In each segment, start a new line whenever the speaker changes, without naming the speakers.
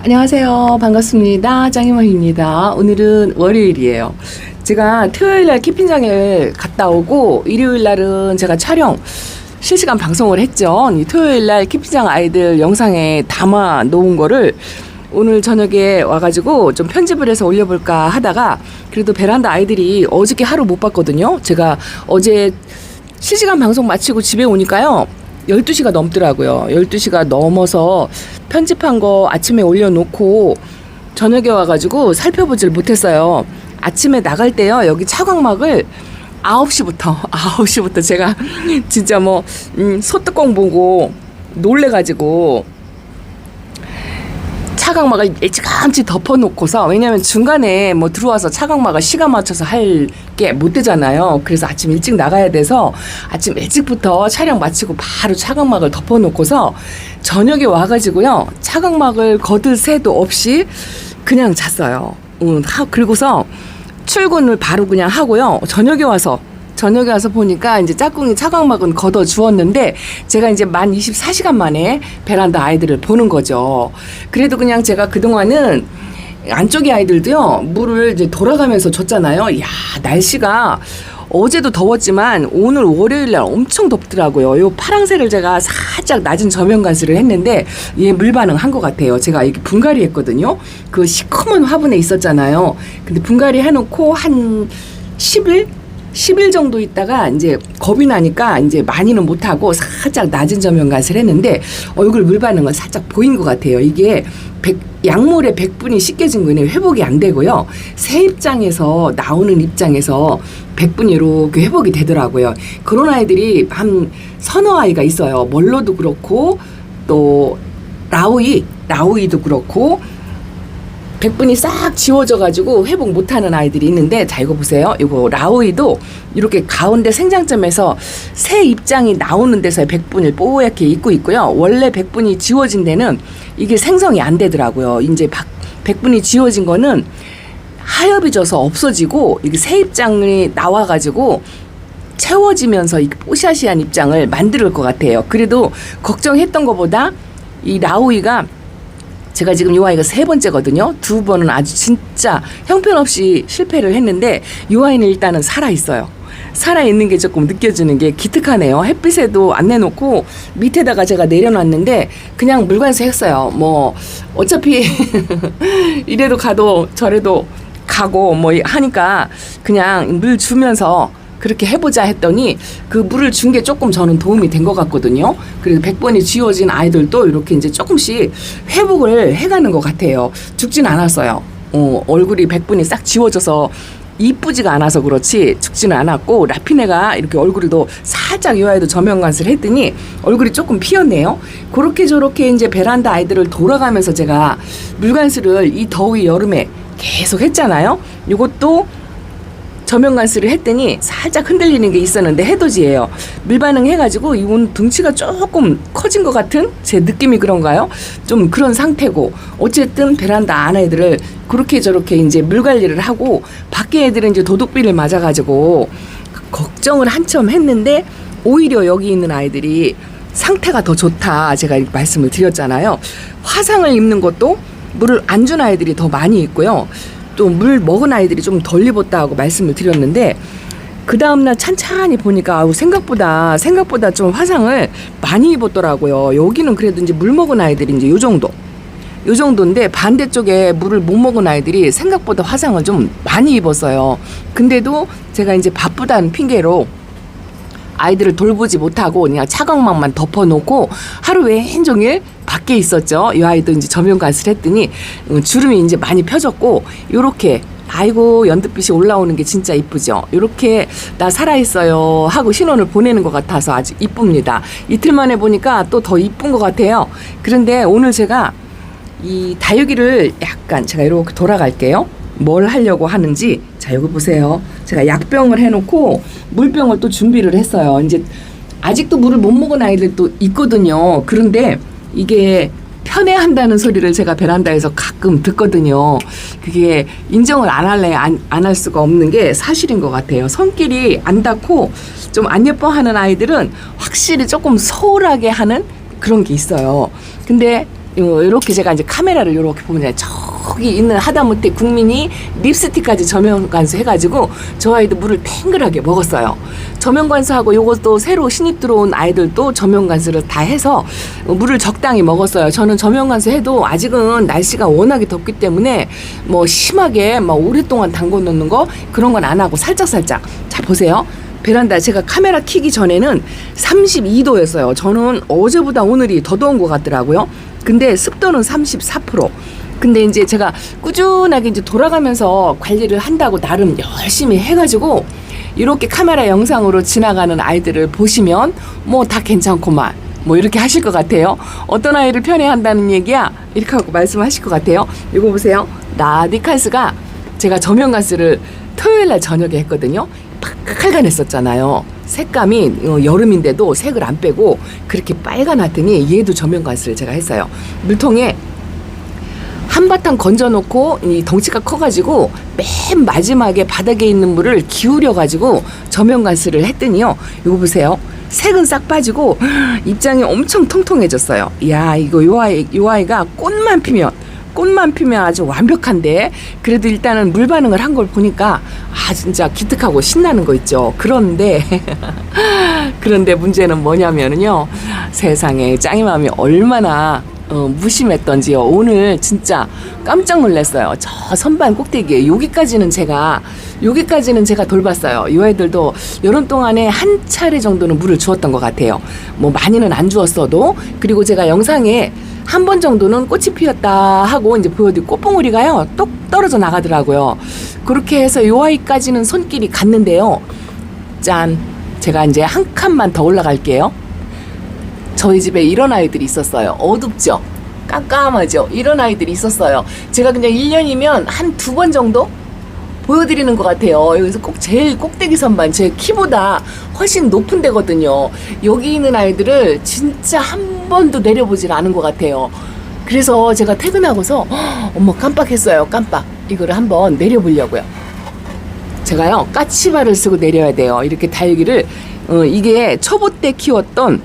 안녕하세요. 반갑습니다. 짱이모입니다. 오늘은 월요일이에요. 제가 토요일날 키핑장을 갔다 오고 일요일날은 제가 촬영 실시간 방송을 했죠. 이 토요일날 키핑장 아이들 영상에 담아 놓은 거를 오늘 저녁에 와가지고 좀 편집을 해서 올려볼까 하다가 그래도 베란다 아이들이 어저께 하루 못 봤거든요. 제가 어제 실시간 방송 마치고 집에 오니까요. 12시가 넘더라고요. 12시가 넘어서 편집한 거 아침에 올려놓고 저녁에 와가지고 살펴보질 못했어요. 아침에 나갈 때요. 여기 차광막을 9시부터 제가 진짜 소뚜껑 보고 놀래가지고 차광막을 일찌감치 덮어놓고서, 왜냐면 중간에 들어와서 차광막을 시간 맞춰서 할 게 못 되잖아요. 그래서 아침 일찍 나가야 돼서 아침 일찍부터 촬영 마치고 바로 차광막을 덮어놓고서 저녁에 와가지고요. 차광막을 거들 새도 없이 그냥 잤어요. 그리고서 출근을 바로 그냥 하고요. 저녁에 와서 보니까 이제 짝꿍이 차광막은 걷어 주었는데 제가 이제 만 24시간 만에 베란다 아이들을 보는 거죠. 그래도 그냥 제가 그동안은 안쪽의 아이들도요, 물을 이제 돌아가면서 줬잖아요. 이야, 날씨가 어제도 더웠지만 오늘 월요일날 엄청 덥더라고요. 요 파랑새를 제가 살짝 낮은 저면 관수를 했는데 얘 물 반응한 것 같아요. 제가 이렇게 분갈이 했거든요. 그 시커먼 화분에 있었잖아요. 근데 분갈이 해놓고 한 10일 정도 있다가 이제 겁이 나니까 이제 많이는 못하고 살짝 낮은 저면갓을 했는데 얼굴 물 반응은 살짝 보인 것 같아요. 이게 약물에 100분이 씻겨진 거는 회복이 안 되고요. 새 입장에서 나오는 입장에서 100분이 이렇게 회복이 되더라고요. 그런 아이들이 한 서너 아이가 있어요. 멀로도 그렇고 또 라우이도 그렇고 100분이 싹 지워져가지고 회복 못하는 아이들이 있는데, 자, 이거 보세요. 이거 라우이도 이렇게 가운데 생장점에서 새 입장이 나오는 데서 100분을 뽀얗게 입고 있고요. 원래 100분이 지워진 데는 이게 생성이 안 되더라고요. 이제 100분이 지워진 거는 하엽이 져서 없어지고 이게 새 입장이 나와가지고 채워지면서 이 뽀샤시한 입장을 만들 것 같아요. 그래도 걱정했던 것보다 이 라우이가, 제가 지금 이 아이가 3번째거든요. 2번은 아주 진짜 형편없이 실패를 했는데 이 아이는 일단은 살아있어요. 살아있는 게 조금 느껴지는 게 기특하네요. 햇빛에도 안 내놓고 밑에다가 제가 내려놨는데 그냥 물관수 했어요. 어차피 이래도 가도 저래도 가고 하니까 그냥 물 주면서 그렇게 해보자 했더니 그 물을 준 게 조금 저는 도움이 된 것 같거든요. 그래서 100번이 지워진 아이들도 이렇게 이제 조금씩 회복을 해가는 것 같아요. 죽진 않았어요. 얼굴이 100분이 싹 지워져서 이쁘지가 않아서 그렇지 죽지는 않았고, 라피네가 이렇게 얼굴도 살짝 이 아이도 저면관수를 했더니 얼굴이 조금 피었네요. 그렇게 저렇게 이제 베란다 아이들을 돌아가면서 제가 물관수를 이 더위 여름에 계속 했잖아요. 이것도 저면관수를 했더니 살짝 흔들리는 게 있었는데 해돋이에요. 밀반응 해가지고 이건 등치가 조금 커진 것 같은 제 느낌이 그런가요? 좀 그런 상태고, 어쨌든 베란다 안 애들을 그렇게 저렇게 이제 물 관리를 하고, 밖에 애들은 이제 도둑비를 맞아가지고 걱정을 한참 했는데 오히려 여기 있는 아이들이 상태가 더 좋다 제가 말씀을 드렸잖아요. 화상을 입는 것도 물을 안 준 아이들이 더 많이 있고요. 또 물 먹은 아이들이 좀 덜 입었다고 말씀을 드렸는데, 그 다음날 찬찬히 보니까 생각보다 좀 화상을 많이 입었더라고요. 여기는 그래도 이제 물 먹은 아이들이 이제 요 정도인데 반대쪽에 물을 못 먹은 아이들이 생각보다 화상을 좀 많이 입었어요. 근데도 제가 이제 바쁘다는 핑계로 아이들을 돌보지 못하고 그냥 차광막만 덮어놓고 하루 왼종일 밖에 있었죠. 이 아이도 이제 저면관수를 했더니 주름이 이제 많이 펴졌고, 요렇게 아이고 연두빛이 올라오는 게 진짜 이쁘죠. 요렇게 나 살아있어요 하고 신호를 보내는 것 같아서 아주 이쁩니다. 이틀 만에 보니까 또 더 이쁜 것 같아요. 그런데 오늘 제가 이 다육이를 약간 제가 이렇게 돌아갈게요. 뭘 하려고 하는지. 자, 여기 보세요. 제가 약병을 해놓고 물병을 또 준비를 했어요. 이제 아직도 물을 못 먹은 아이들도 있거든요. 그런데 이게 편애한다는 소리를 제가 베란다에서 가끔 듣거든요. 그게 인정을 안 할 수가 없는 게 사실인 것 같아요. 손길이 안 닿고 좀 안 예뻐하는 아이들은 확실히 조금 소홀하게 하는 그런 게 있어요. 근데 이렇게 제가 이제 카메라를 이렇게 보면 저기 있는 하다못해 국민이 립스틱까지 저면관수 해가지고 저 아이도 물을 탱글하게 먹었어요. 저면관수하고 요것도 새로 신입 들어온 아이들도 저면관수를 다 해서 물을 적당히 먹었어요. 저는 저면관수 해도 아직은 날씨가 워낙에 덥기 때문에 뭐 심하게 막 오랫동안 담궈 놓는 거 그런 건 안 하고 살짝살짝. 자, 보세요. 베란다 제가 카메라 켜기 전에는 32도였어요. 저는 어제보다 오늘이 더 더운 것 같더라고요. 근데 습도는 34%. 근데 이제 제가 꾸준하게 이제 돌아가면서 관리를 한다고 나름 열심히 해가지고 이렇게 카메라 영상으로 지나가는 아이들을 보시면 뭐 다 괜찮구만. 뭐 이렇게 하실 것 같아요. 어떤 아이를 편애한다는 얘기야? 이렇게 하고 말씀하실 것 같아요. 이거 보세요. 라디칼스가 제가 저면관수를 토요일날 저녁에 했거든요. 빨간했었잖아요. 색감이 여름인데도 색을 안 빼고 그렇게 빨간하더니 얘도 저면관수를 제가 했어요. 물통에 한바탕 건져놓고 이 덩치가 커가지고 맨 마지막에 바닥에 있는 물을 기울여가지고 저면관수를 했더니요. 이거 보세요. 색은 싹 빠지고 입장이 엄청 통통해졌어요. 이야, 이거 요 아이가 꽃만 피면 아주 완벽한데 그래도 일단은 물 반응을 한 걸 보니까 진짜 기특하고 신나는 거 있죠. 그런데 문제는 뭐냐면은요. 세상에 짱이 마음이 얼마나 무심했던지요. 오늘 진짜 깜짝 놀랐어요. 저 선반 꼭대기에 여기까지는 제가 돌봤어요. 이 아이들도 여름 동안에 한 차례 정도는 물을 주었던 것 같아요. 뭐 많이는 안 주었어도. 그리고 제가 영상에 한 번 정도는 꽃이 피었다 하고 이제 보여드린 꽃봉오리가요 똑 떨어져 나가더라고요. 그렇게 해서 요 아이까지는 손길이 갔는데요. 짠, 제가 이제 한 칸만 더 올라갈게요. 저희 집에 이런 아이들이 있었어요. 어둡죠? 깜깜하죠? 이런 아이들이 있었어요. 제가 그냥 1년이면 한 2번 정도 보여드리는 것 같아요. 여기서 꼭 제일 꼭대기 선반 제 키보다 훨씬 높은 데거든요. 여기 있는 아이들을 진짜 한 번도 내려보질 않은 것 같아요. 그래서 제가 퇴근하고서 어머 깜빡했어요. 깜빡. 이거를 한번 내려보려고요. 제가요 까치발을 쓰고 내려야 돼요. 이렇게 다육이를 이게 초보 때 키웠던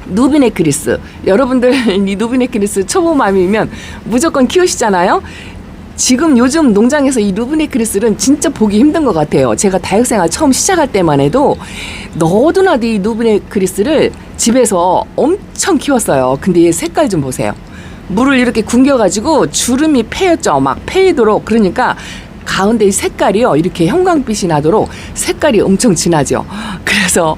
누비네크리스. 여러분들 이 누비네크리스 초보맘이면 무조건 키우시잖아요. 지금 요즘 농장에서 이 루브네크리스는 진짜 보기 힘든 것 같아요. 제가 다육생활 처음 시작할 때만 해도 너도나도 이 루브네크리스를 집에서 엄청 키웠어요. 근데 얘 색깔 좀 보세요. 물을 이렇게 굶겨가지고 주름이 패였죠. 막 패이도록. 그러니까 가운데 이 색깔이요 이렇게 형광빛이 나도록 색깔이 엄청 진하죠. 그래서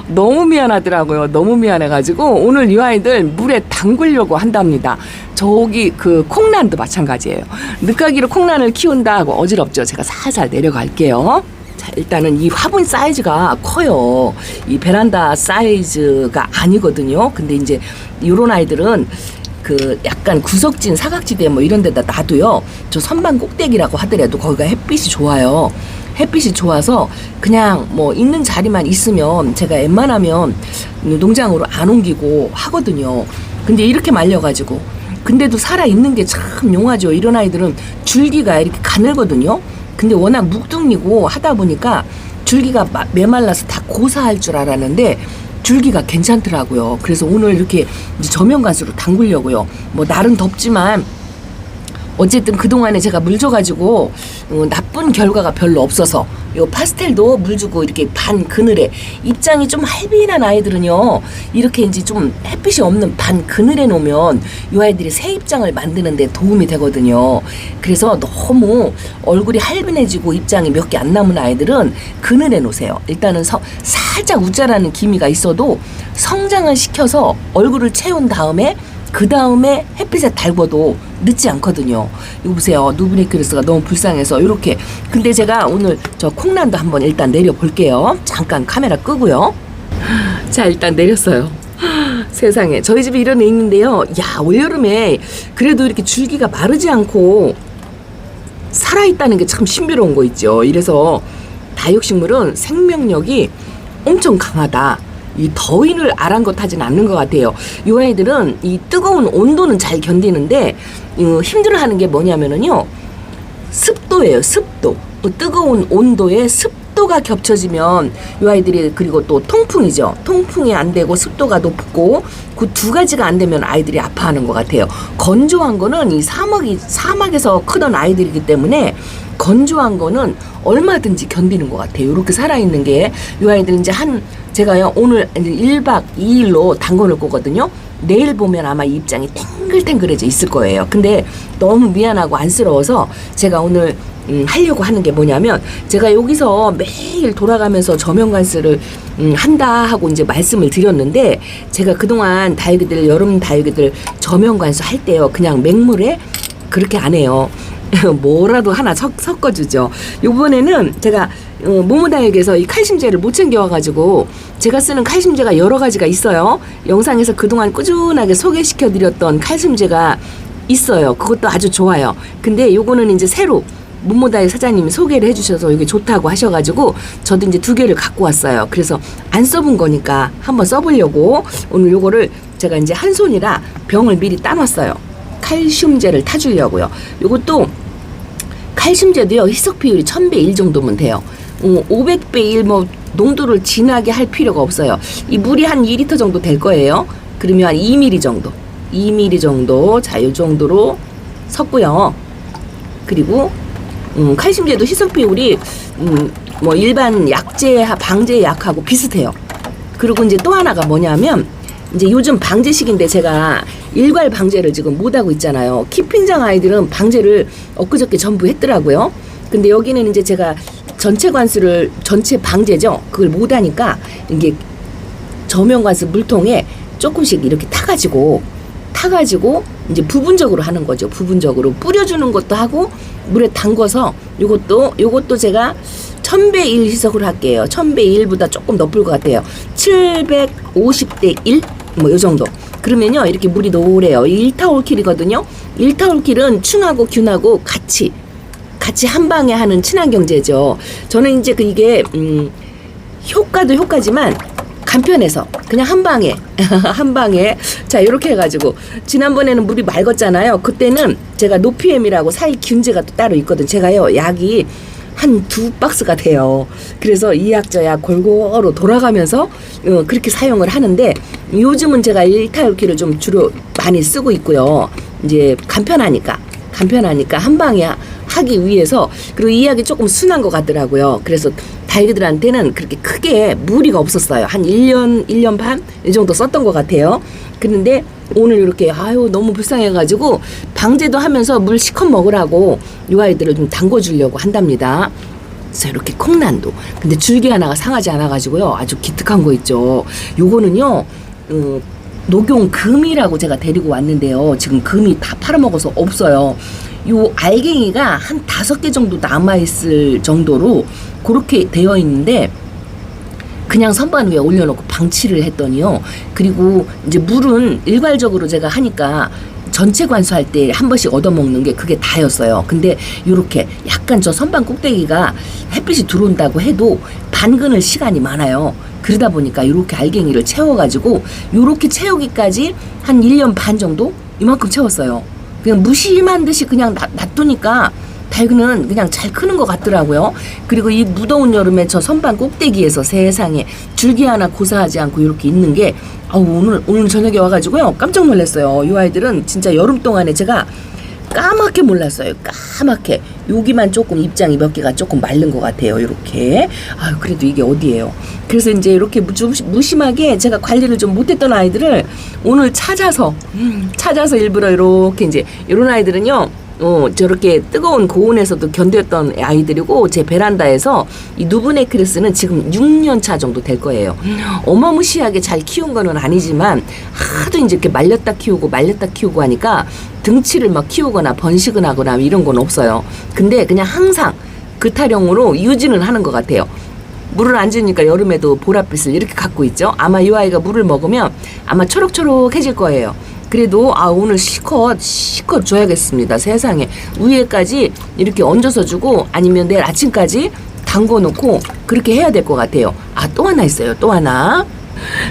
너무 미안하더라고요. 너무 미안해가지고 오늘 이 아이들 물에 담그려고 한답니다. 저기 그 콩란도 마찬가지예요. 늦가기로 콩란을 키운다 하고 어지럽죠. 제가 살살 내려갈게요. 자, 일단은 이 화분 사이즈가 커요. 이 베란다 사이즈가 아니거든요. 근데 이제 이런 아이들은 그 약간 구석진 사각지대 뭐 이런 데다 놔도요. 저 선반 꼭대기라고 하더라도 거기가 햇빛이 좋아요. 햇빛이 좋아서 그냥 뭐 있는 자리만 있으면 제가 웬만하면 농장으로 안 옮기고 하거든요. 근데 이렇게 말려가지고 근데도 살아있는 게 참 용하죠. 이런 아이들은 줄기가 이렇게 가늘거든요. 근데 워낙 묵둥이고 하다 보니까 줄기가 메말라서 다 고사할 줄 알았는데 줄기가 괜찮더라고요. 그래서 오늘 이렇게 저면관수로 담그려고요. 뭐 날은 덥지만 어쨌든 그동안에 제가 물 줘가지고 나쁜 결과가 별로 없어서 요 파스텔도 물 주고 이렇게 반 그늘에 입장이 좀 할빈한 아이들은요 이렇게 이제 좀 햇빛이 없는 반 그늘에 놓으면 요 아이들이 새 입장을 만드는 데 도움이 되거든요. 그래서 너무 얼굴이 할빈해지고 입장이 몇 개 안 남은 아이들은 그늘에 놓으세요. 일단은 살짝 우짜라는 기미가 있어도 성장을 시켜서 얼굴을 채운 다음에 그 다음에 햇빛에 달궈도 늦지 않거든요. 이거 보세요. 누브네크리스가 너무 불쌍해서 이렇게. 근데 제가 오늘 저 콩란도 한번 일단 내려볼게요. 잠깐 카메라 끄고요. 자, 일단 내렸어요. 세상에. 저희 집에 이런 애 있는데요. 야, 올여름에 그래도 이렇게 줄기가 마르지 않고 살아있다는 게 참 신비로운 거 있죠. 이래서 다육식물은 생명력이 엄청 강하다. 이 더위를 아랑곳하지는 않는 것 같아요. 이 아이들은 이 뜨거운 온도는 잘 견디는데 힘들어하는 게 뭐냐면은요 습도예요. 습도. 뜨거운 온도에 습도 습도가 겹쳐지면 이 아이들이, 그리고 또 통풍이죠. 통풍이 안 되고 습도가 높고 그 두 가지가 안 되면 아이들이 아파하는 것 같아요. 건조한 거는 이 사막에서 크던 아이들이기 때문에 건조한 거는 얼마든지 견디는 것 같아요. 이렇게 살아있는 게. 이 아이들 이제 제가요, 오늘 1박 2일로 담궈놓을 거거든요. 내일 보면 아마 이 입장이 탱글탱글해져 있을 거예요. 근데 너무 미안하고 안쓰러워서 제가 오늘 하려고 하는 게 뭐냐면, 제가 여기서 매일 돌아가면서 저면관수를 한다 하고 이제 말씀을 드렸는데, 제가 그동안 다육이들, 여름 다육이들 저면관수 할 때요, 그냥 맹물에 그렇게 안 해요. 뭐라도 하나 섞어주죠. 요번에는 제가 모모다육에서 이 칼슘제를 못 챙겨와가지고, 제가 쓰는 칼슘제가 여러 가지가 있어요. 영상에서 그동안 꾸준하게 소개시켜드렸던 칼슘제가 있어요. 그것도 아주 좋아요. 근데 요거는 이제 새로 모모다육 사장님이 소개를 해주셔서 이게 좋다고 하셔가지고 저도 이제 2개를 갖고 왔어요. 그래서 안 써본 거니까 한번 써보려고 오늘 요거를 제가 이제 한 손이라 병을 미리 따놨어요. 칼슘제를 타주려고요. 요것도 칼슘제도요, 희석 비율이 1000배 1 정도면 돼요. 500배 1 뭐 농도를 진하게 할 필요가 없어요. 이 물이 한 2리터 정도 될 거예요. 그러면 한 2ml 정도, 2ml 정도, 자, 요 정도로 섞고요. 그리고 칼슘제도 희석 비율이 뭐 일반 약제 방제 약하고 비슷해요. 그리고 이제 또 하나가 뭐냐면, 이제 요즘 방제 시기인데 제가 일괄 방제를 지금 못 하고 있잖아요. 키핑장 아이들은 방제를 엊그저께 전부 했더라고요. 근데 여기는 이제 제가 전체 방제죠. 그걸 못 하니까 이게 저면관수 물통에 조금씩 이렇게 타가지고 이제 부분적으로 하는 거죠. 부분적으로 뿌려주는 것도 하고 물에 담궈서 요것도 제가 1000배 1 희석을 할게요. 1000배 1보다 조금 높을 것 같아요. 750대 1? 뭐 요 정도. 그러면요, 이렇게 물이 노래요. 이 1타올킬이거든요. 1타올킬은 충하고 균하고 같이 한 방에 하는 친환경제죠. 저는 이제 이게 효과도 효과지만 간편해서 그냥 한 방에 자, 이렇게 해가지고 지난번에는 물이 맑았잖아요. 그때는 제가 노피엠이라고 사이균제가 또 따로 있거든. 제가요, 약이 한 2박스가 돼요. 그래서 이 약 저 약 골고루 돌아가면서 그렇게 사용을 하는데, 요즘은 제가 1타올킬을 좀 주로 많이 쓰고 있고요. 이제 간편하니까 한 방에 하기 위해서. 그리고 이 약이 조금 순한 것 같더라고요. 그래서 다육이들한테는 그렇게 크게 무리가 없었어요. 한 1년 반? 이 정도 썼던 것 같아요. 그런데 오늘 이렇게 너무 불쌍해가지고 방제도 하면서 물 시컷 먹으라고 이 아이들을 좀 담궈주려고 한답니다. 그래서 이렇게 콩난도. 근데 줄기 하나가 상하지 않아가지고요, 아주 기특한 거 있죠. 요거는요, 녹용금이라고 제가 데리고 왔는데요, 지금 금이 다 팔아먹어서 없어요. 요 알갱이가 한 5개 정도 남아있을 정도로 그렇게 되어 있는데, 그냥 선반 위에 올려놓고 방치를 했더니요, 그리고 이제 물은 일괄적으로 제가 하니까 전체 관수할 때 한 번씩 얻어먹는 게 그게 다였어요. 근데 요렇게 약간 저 선반 꼭대기가 햇빛이 들어온다고 해도 반그늘 시간이 많아요. 그러다 보니까 요렇게 알갱이를 채워가지고, 요렇게 채우기까지 한 1년 반 정도 이만큼 채웠어요. 그냥 무심한 듯이 그냥 놔두니까 다육이는 그냥 잘 크는 것 같더라고요. 그리고 이 무더운 여름에 저 선반 꼭대기에서 세상에 줄기 하나 고사하지 않고 이렇게 있는 게, 오늘 저녁에 와가지고요, 깜짝 놀랐어요. 이 아이들은 진짜 여름 동안에 제가 까맣게 몰랐어요. 까맣게. 여기만 조금 입장이 몇 개가 조금 마른 것 같아요. 이렇게. 그래도 이게 어디예요. 그래서 이제 이렇게 무심하게 제가 관리를 좀 못했던 아이들을 오늘 찾아서 일부러 이렇게, 이제 이런 아이들은요, 저렇게 뜨거운 고온에서도 견뎠던 아이들이고, 제 베란다에서 이 누브네크레스는 지금 6년 차 정도 될 거예요. 어마무시하게 잘 키운 거는 아니지만 하도 이제 이렇게 말렸다 키우고 하니까 등치를 막 키우거나 번식을 하거나 이런 건 없어요. 근데 그냥 항상 그 타령으로 유지는 하는 것 같아요. 물을 안 주니까 여름에도 보랏빛을 이렇게 갖고 있죠. 아마 이 아이가 물을 먹으면 아마 초록초록해질 거예요. 그래도 오늘 실컷 줘야겠습니다. 세상에. 위에까지 이렇게 얹어서 주고, 아니면 내일 아침까지 담궈 놓고 그렇게 해야 될 것 같아요. 또 하나 있어요. 또 하나.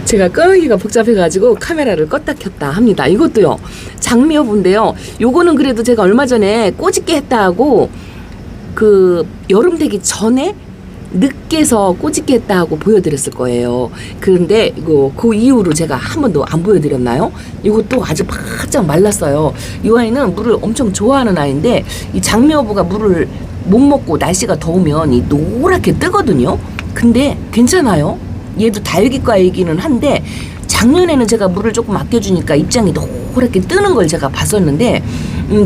제가 끄기가 복잡해가지고 카메라를 껐다 켰다 합니다. 이것도요, 장미여부인데요. 요거는 그래도 제가 얼마 전에 꼬집게 했다 하고, 그 여름 되기 전에 늦게서 꼬집겠다 하고 보여드렸을 거예요. 그런데 이거 그 이후로 제가 한 번도 안 보여드렸나요? 이것도 아주 바짝 말랐어요. 이 아이는 물을 엄청 좋아하는 아이인데 이 장미어부가 물을 못 먹고 날씨가 더우면 이 노랗게 뜨거든요. 근데 괜찮아요. 얘도 다육이과이기는 한데 작년에는 제가 물을 조금 아껴주니까 입장이 노랗게 뜨는 걸 제가 봤었는데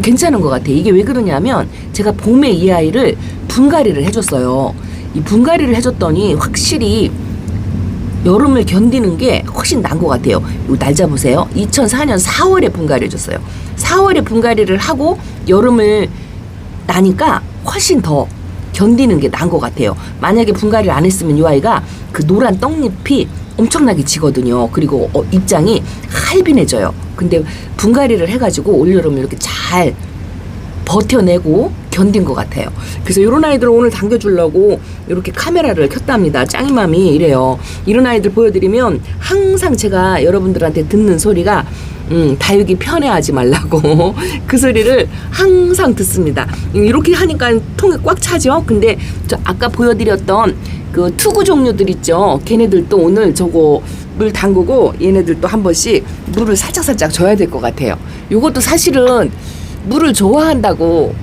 괜찮은 것 같아요. 이게 왜 그러냐면 제가 봄에 이 아이를 분갈이를 해줬어요. 이 분갈이를 해줬더니 확실히 여름을 견디는 게 훨씬 나은 것 같아요. 이 날짜 보세요. 2004년 4월에 분갈이 해줬어요. 4월에 분갈이를 하고 여름을 나니까 훨씬 더 견디는 게 나은 것 같아요. 만약에 분갈이를 안 했으면 이 아이가 그 노란 떡잎이 엄청나게 지거든요. 그리고 입장이 할빈해져요. 근데 분갈이를 해가지고 올여름 이렇게 잘 버텨내고 견딘 것 같아요. 그래서 이런 아이들을 오늘 당겨주려고 이렇게 카메라를 켰답니다. 짱이맘이 이래요. 이런 아이들 보여드리면 항상 제가 여러분들한테 듣는 소리가 다육이 편애하지 말라고 그 소리를 항상 듣습니다. 이렇게 하니까 통에 꽉 차죠. 근데 저 아까 보여드렸던 그 투구 종류들 있죠. 걔네들도 오늘 저거 물 담그고 얘네들도 한 번씩 물을 살짝살짝 줘야 될 것 같아요. 이것도 사실은 물을 좋아한다고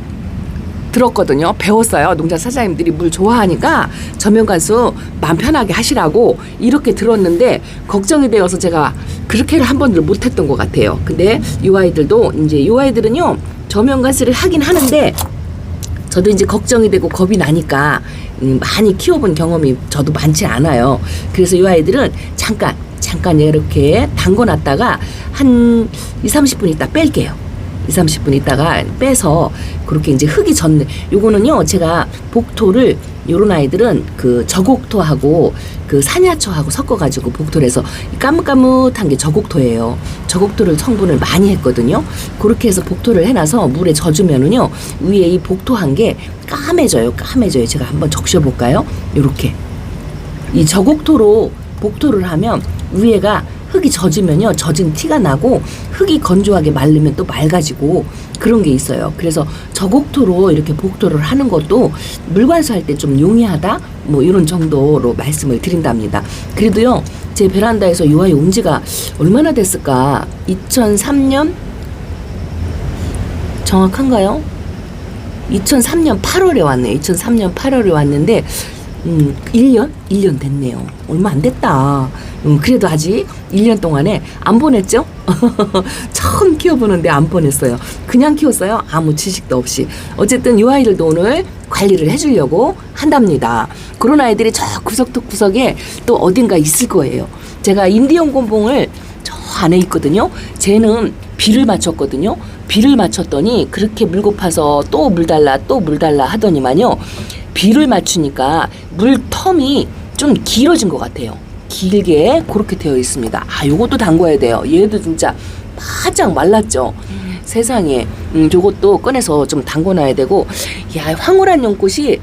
들었거든요. 배웠어요. 농장 사장님들이 물 좋아하니까 저면관수 마음 편하게 하시라고 이렇게 들었는데 걱정이 되어서 제가 그렇게를 한 번도 못했던 것 같아요. 근데 이 아이들도 이제 이 아이들은요 저면관수를 하긴 하는데 저도 이제 걱정이 되고 겁이 나니까 많이 키워본 경험이 저도 많지 않아요. 그래서 이 아이들은 잠깐 이렇게 담궈놨다가 한 20-30분 있다 뺄게요. 20-30분 있다가 빼서 그렇게 이제 흙이 젖네. 요거는요 제가 복토를 요런 아이들은 그 저곡토하고 그 산야초하고 섞어가지고 복토를 해서 까뭇까뭇한 게 저곡토예요. 저곡토를 성분을 많이 했거든요. 그렇게 해서 복토를 해놔서 물에 젖으면은요 위에 이 복토한 게 까매져요. 제가 한번 적셔볼까요? 요렇게 이 저곡토로 복토를 하면 위에가 흙이 젖으면요 젖은 티가 나고 흙이 건조하게 마르면 또 맑아지고 그런 게 있어요. 그래서 저곡토로 이렇게 복토를 하는 것도 물관수할 때 좀 용이하다 뭐 이런 정도로 말씀을 드린답니다. 그래도요 제 베란다에서 이 아이 온 지가 얼마나 됐을까? 2003년 정확한가요? 2003년 8월에 왔네요. 2003년 8월에 왔는데 1년 됐네요. 얼마 안 됐다. 그래도 아직 1년 동안에 안 보냈죠? 처음 키워보는데 안 보냈어요. 그냥 키웠어요. 아무 지식도 없이. 어쨌든 이 아이들도 오늘 관리를 해주려고 한답니다. 그런 아이들이 저 구석에 또 어딘가 있을 거예요. 제가 인디언 곤봉을 저 안에 있거든요. 쟤는 비를 맞췄거든요. 비를 맞췄더니 그렇게 물 고파서 또 물 달라 하더니만요. 비를 맞추니까 물 텀이 좀 길어진 것 같아요. 길게 그렇게 되어 있습니다. 요것도 담궈야 돼요. 얘도 진짜 바짝 말랐죠. 세상에 요것도 꺼내서 좀 담궈놔야 되고. 야, 황홀한 연꽃이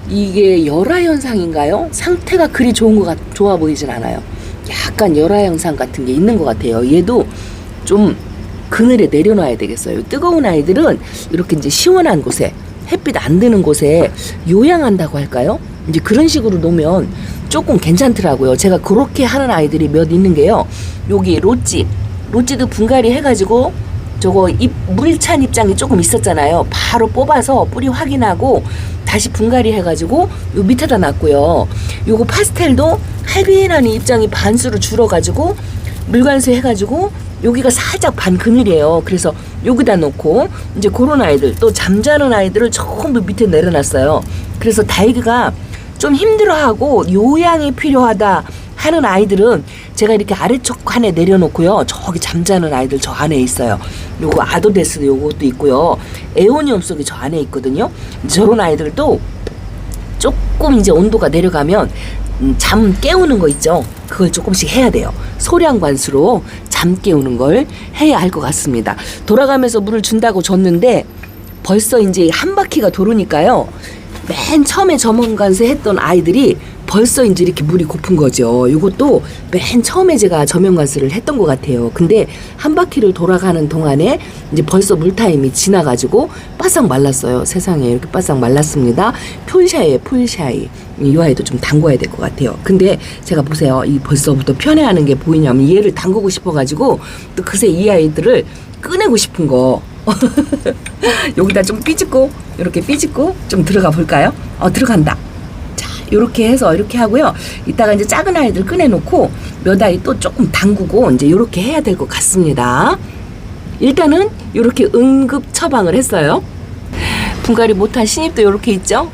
이게 열화 현상인가요? 상태가 그리 좋아 보이진 않아요. 약간 열화 현상 같은 게 있는 것 같아요. 얘도 좀 그늘에 내려놔야 되겠어요. 뜨거운 아이들은 이렇게 이제 시원한 곳에 햇빛 안 드는 곳에 요양한다고 할까요? 이제 그런 식으로 놓으면 조금 괜찮더라고요. 제가 그렇게 하는 아이들이 몇 있는 게요. 여기 로찌도 분갈이 해가지고 저거 물찬 입장이 조금 있었잖아요. 바로 뽑아서 뿌리 확인하고 다시 분갈이 해가지고 요 밑에다 놨고요. 요거 파스텔도 할빈한 입장이 반수로 줄어가지고 물관수 해가지고 여기가 살짝 반 그늘이에요. 그래서 여기다 놓고 이제 그런 아이들 또 잠자는 아이들을 전부 밑에 내려놨어요. 그래서 다육이가 좀 힘들어하고 요양이 필요하다 하는 아이들은 제가 이렇게 아래쪽 칸에 내려놓고요. 저기 잠자는 아이들 저 안에 있어요. 요거 아도데스 요것도 있고요. 에오니움 속이 저 안에 있거든요. 저런 아이들도 조금 이제 온도가 내려가면 잠 깨우는 거 있죠. 그걸 조금씩 해야 돼요. 소량 관수로 잠 깨우는 걸 해야 할 것 같습니다. 돌아가면서 물을 준다고 줬는데 벌써 이제 한 바퀴가 도르니까요. 맨 처음에 저면관수 했던 아이들이 벌써 이제 이렇게 물이 고픈 거죠. 이것도 맨 처음에 제가 저면관수를 했던 것 같아요. 근데 한 바퀴를 돌아가는 동안에 이제 벌써 물타임이 지나가지고 바싹 말랐어요. 세상에 이렇게 바싹 말랐습니다. 폴샤이예요, 폴샤이. 이 아이도 좀 담궈야 될 것 같아요. 근데 제가 보세요. 이 벌써부터 편애하는 게 보이냐면 얘를 담그고 싶어가지고 또 그새 이 아이들을 꺼내고 싶은 거. 여기다 좀 삐집고 이렇게 삐집고 좀 들어가 볼까요? 들어간다. 자, 이렇게 해서 이렇게 하고요. 이따가 이제 작은 아이들 꺼내놓고 몇 아이 또 조금 담그고 이제 이렇게 해야 될 것 같습니다. 일단은 이렇게 응급 처방을 했어요. 분갈이 못한 신입도 이렇게 있죠?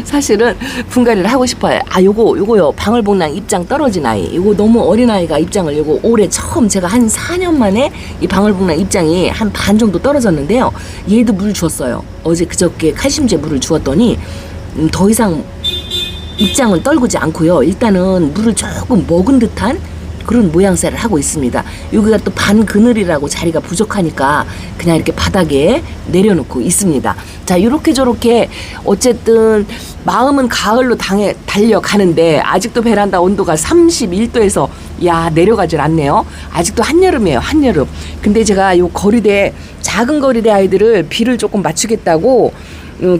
사실은 분갈이를 하고 싶어요. 요거요. 방울복랑 입장 떨어진 아이. 요거 너무 어린 아이가 입장을 요거 올해 처음 제가 한 4년 만에 이 방울복랑 입장이 한 반 정도 떨어졌는데요. 얘도 물 줬어요. 어제 그저께 칼슘제 물을 주었더니 더 이상 입장을 떨구지 않고요. 일단은 물을 조금 먹은 듯한 그런 모양새를 하고 있습니다. 여기가 또 반그늘이라고 자리가 부족하니까 그냥 이렇게 바닥에 내려놓고 있습니다. 자, 요렇게 저렇게 어쨌든 마음은 가을로 달려가는데 아직도 베란다 온도가 31도에서 내려가질 않네요. 아직도 한여름이에요. 한여름. 근데 제가 요 거리대 작은 거리대 아이들을 비를 조금 맞추겠다고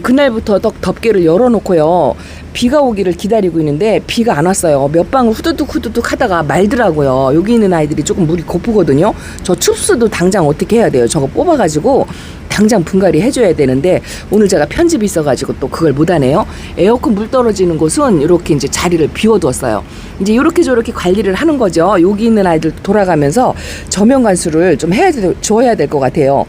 그날부터 덮개를 열어놓고요. 비가 오기를 기다리고 있는데 비가 안 왔어요. 몇 방울 후두둑 하다가 말더라고요. 여기 있는 아이들이 조금 물이 고프거든요. 저 춥스도 당장 어떻게 해야 돼요? 저거 뽑아가지고 당장 분갈이 해줘야 되는데 오늘 제가 편집이 있어가지고 또 그걸 못하네요. 에어컨 물 떨어지는 곳은 이렇게 이제 자리를 비워두었어요. 이제 이렇게 저렇게 관리를 하는 거죠. 여기 있는 아이들 돌아가면서 저면 관수를 좀 줘야 될 것 같아요.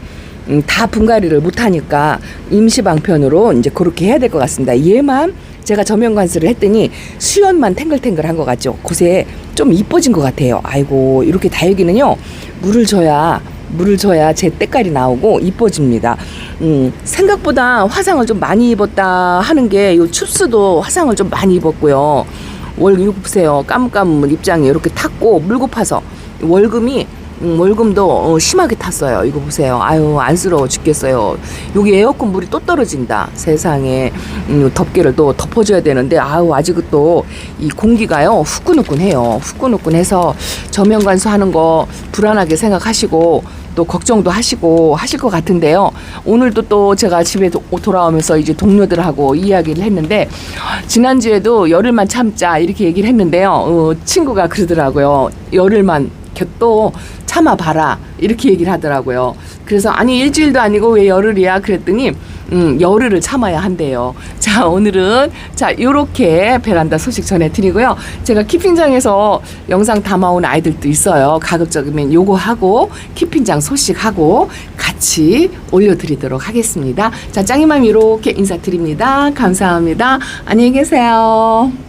다 분갈이를 못하니까 임시방편으로 이제 그렇게 해야 될 것 같습니다. 얘만 제가 저면 관수를 했더니 수연만 탱글탱글한 것 같죠. 곳에 좀 이뻐진 것 같아요. 아이고, 이렇게 다육이는요 물을 줘야 제 때깔이 나오고 이뻐집니다. 생각보다 화상을 좀 많이 입었다 하는 게 요 춥스도 화상을 좀 많이 입었고요. 이거 보세요. 까뭇까뭇 입장이 이렇게 탔고 물고 파서 월금도 심하게 탔어요. 이거 보세요. 안쓰러워 죽겠어요. 여기 에어컨 물이 또 떨어진다. 세상에. 덮개를 또 덮어줘야 되는데 아직은 또 이 공기가요 후끈후끈해요. 후끈후끈해서 저면 관수하는 거 불안하게 생각하시고 또 걱정도 하시고 하실 것 같은데요. 오늘도 또 제가 집에 돌아오면서 이제 동료들하고 이야기를 했는데 지난주에도 열흘만 참자 이렇게 얘기를 했는데요. 친구가 그러더라고요. 열흘만 또 참아봐라 이렇게 얘기를 하더라고요. 그래서 아니 일주일도 아니고 왜 열흘이야 그랬더니 열흘을 참아야 한대요. 자, 오늘은 요렇게 베란다 소식 전해드리고요. 제가 키핑장에서 영상 담아온 아이들도 있어요. 가급적이면 요거 하고 키핑장 소식하고 같이 올려드리도록 하겠습니다. 자, 짱이맘 이렇게 인사드립니다. 감사합니다. 안녕히 계세요.